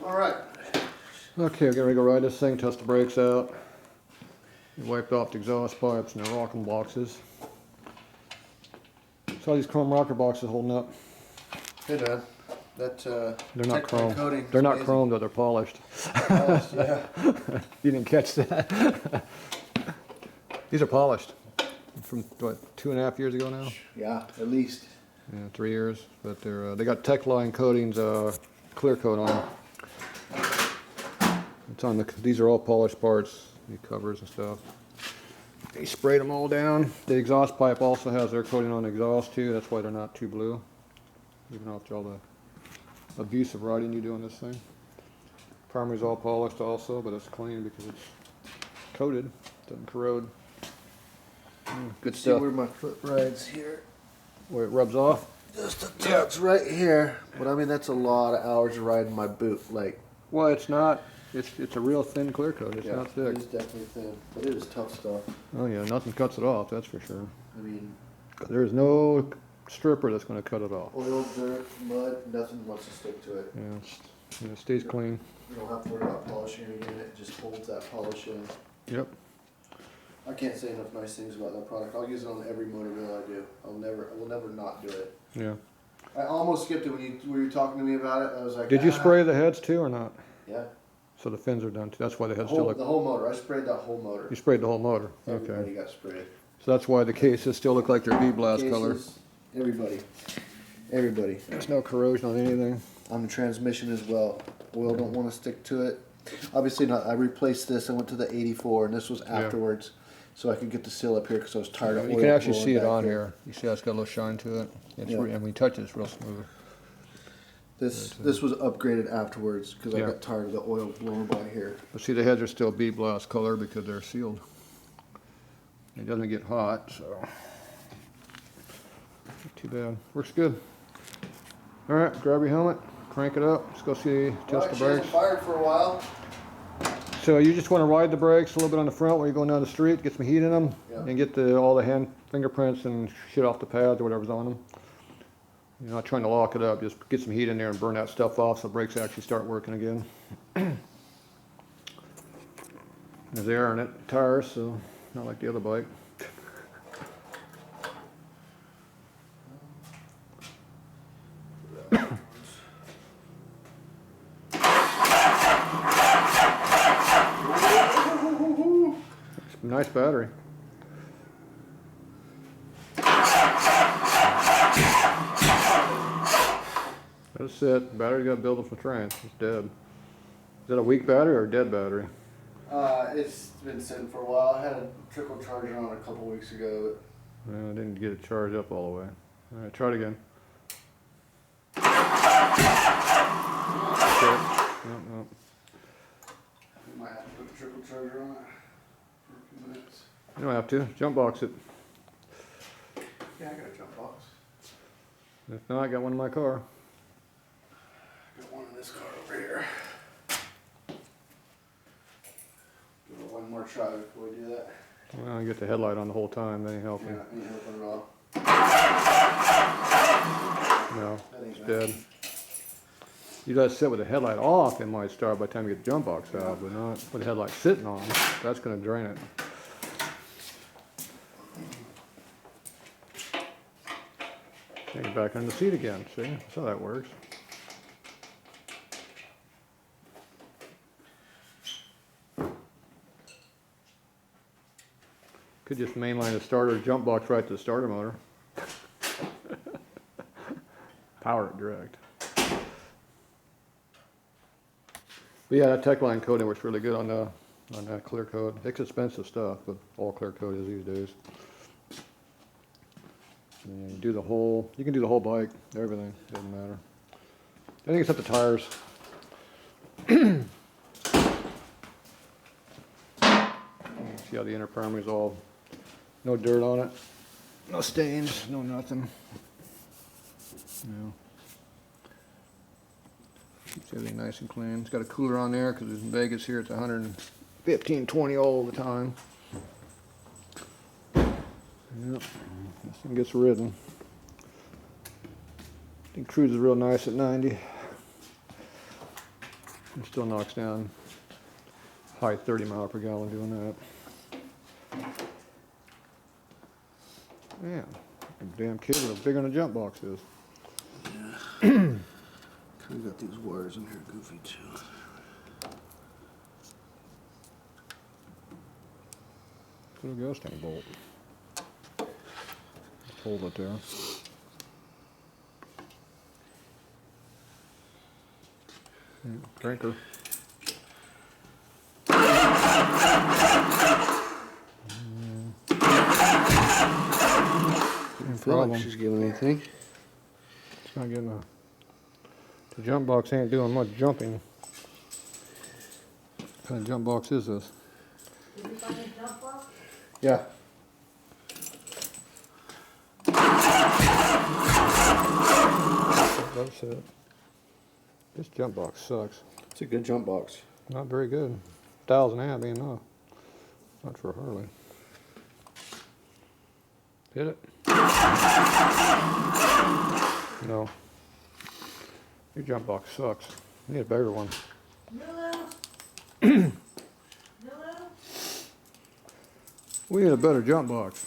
Alright. Okay, we're gonna go ride this thing, test the brakes out. We wiped off the exhaust pipes and the rocking boxes. So how these chrome rocker boxes holding up? Hey Dad, that They're not chrome. coating They're not amazing. chrome, though they're polished. Polished, yeah. You didn't catch that. These are polished. From what, 2.5 years ago now? Yeah, at least. Yeah, 3 years. But they're they got Techline coatings, clear coat on them. It's on the. These are all polished parts. The covers and stuff. They sprayed them all down. The exhaust pipe also has their coating on the exhaust too. That's why they're not too blue. Even after all the abusive riding you do on this thing. Primary's all polished also, but it's clean because it's coated. Doesn't corrode. Good See stuff. where my foot rides here. Where it rubs off. Just a touch right here. But I mean, that's a lot of hours of riding my boot. Like, Well, it's not. It's a real thin clear coat. It's yeah, not thick. it is definitely thin. But it is tough stuff. Oh yeah, nothing cuts it off. That's for sure. I mean, There is no stripper that's going to cut it off. oil, dirt, mud, nothing wants to stick to it. Yeah, it stays clean. You don't have to worry about polishing it again. It just holds that polish in. Yep. I can't say enough nice things about that product. I'll use it on every motor wheel I do. I will never not do it. Yeah. I almost skipped it when you were talking to me about it. I was like, Did you spray the heads too or not? Yeah. So the fins are done too. That's why the The heads still look. whole motor. I sprayed that whole motor. You sprayed the whole motor. Everybody Okay. got sprayed. So that's why the cases still look like they're V-blast color. Cases, everybody. Everybody. There's no corrosion on anything. On the transmission as well. Oil don't want to stick to it. Obviously not. I replaced this. I went to the 84 and this was afterwards. So I could get the seal up here because I was tired of oil. You can actually blowing see it back on there. here. You see how it's got a little shine to it. It's Yeah. and when you touch it, it's real smooth. This was upgraded afterwards because I Yeah. got tired of the oil blowing by here. But see, the heads are still V-blast color because they're sealed. It doesn't get hot, so not too bad. Works good. All right, grab your helmet, crank it up. Let's go see, test the She hasn't brakes. fired for a while. So you just want to ride the brakes a little bit on the front when you're going down the street, get some heat in them, Yeah. and get all the hand fingerprints and shit off the pads or whatever's on them. You're not trying to lock it up, just get some heat in there and burn that stuff off so the brakes actually start working again. There's air in it, tires, so not like the other bike. Nice battery. That's it. Battery got built up from trains. It's dead. Is that a weak battery or a dead battery? It's been sitting for a while. I had a trickle charger on it a couple weeks ago. I didn't get it charged up all the way. All right, try it again. Okay. No. You might have to put the trickle charger on it for a few minutes. You don't have to. Jump box it. Yeah, I got a jump box. If not, I got one in my car. Got one in this car over here. Give it one more try before we do that. Well, I get the headlight on the whole time. That ain't Yeah, helping. ain't helping at all. No, That ain't it's bad. dead. You let it sit with the headlight off, it might start by the time you get the jump box out, but not with the headlight sitting on. That's going to drain it. Take it back on the seat again. See, that's how that works. Could just mainline the starter jump box right to the starter motor. Power it direct. But yeah, that Techline coating works really good on that clear coat. It's expensive stuff, but all clear coat is these days. And you do the whole. You can do the whole bike, everything. Doesn't matter. Anything except the tires. See how the inner primer is all. No dirt on it. No stains. No nothing. No. Keeps everything nice and clean. It's got a cooler on there because in Vegas here it's 115, 20 all the time. Yep, this thing gets ridden. I think cruises real nice at 90. It still knocks down high 30 mile per gallon doing that. Man, damn kid with a big on a jump box is. Kind of got these wires in here goofy too. Put a gas tank bolt. Hold it there. Cranker. Didn't feel like she's giving anything. It's not getting the jump box ain't doing much jumping. What kind of jump box is this? Did you find a jump box? Yeah. That's it. This jump box sucks. It's a good jump box. Not very good. 1,000 amp ain't enough. Not for a Harley. Hit it. No. Your jump box sucks. You need a bigger one. Lulu? We need a better jump box.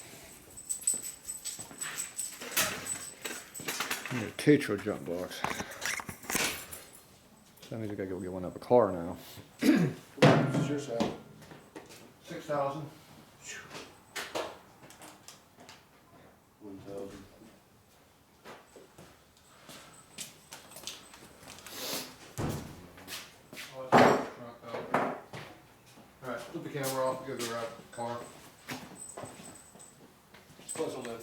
We need a Tatro jump box. So that means we gotta go get one out of the car now. What's yours at? 6,000. 1,000. Alright, flip the camera off, go to the car. Close the lid.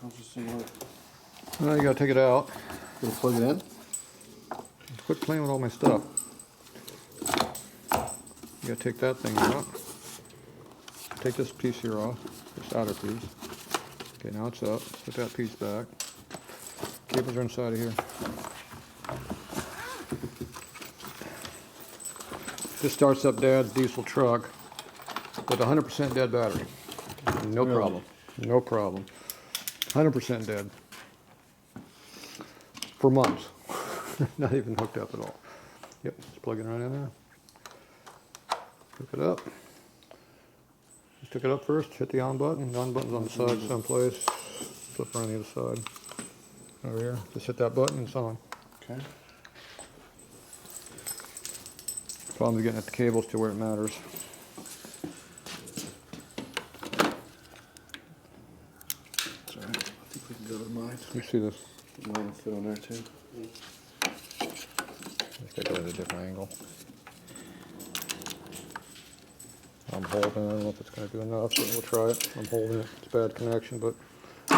How's this thing work? Well, you gotta take it out. Gonna plug it in? Quit playing with all my stuff. You gotta take that thing out. Take this piece here off, this outer piece. Okay, now it's up. Put that piece back. Cables are inside of here. This starts up Dad's diesel truck with 100% dead battery. No Really? problem. No problem. 100% dead. For months. Not even hooked up at all. Yep, just plug it right in there. Hook it up. Just took it up first, hit the on button. The on button's on the side someplace. Flip around the other side. Over here. Just hit that button and it's on. Okay. Problem is getting at the cables to where it matters. It's alright. I think we can go to mine. You see this? Mine will fit on there too. Just gotta go at a different angle. I'm holding it. I don't know if it's gonna do enough, but we'll try it. I'm holding it. It's a bad connection, but. No.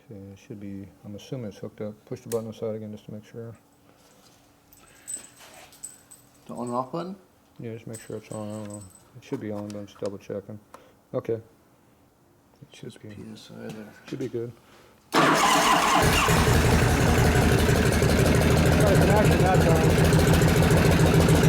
Okay, it should be, I'm assuming it's hooked up. Push the button aside again just to make sure. The on and off button? Yeah, just make sure it's on. I don't know. It should be on, but I'm just double checking. Okay. It should be. PSI there. Should be good. Connection that time.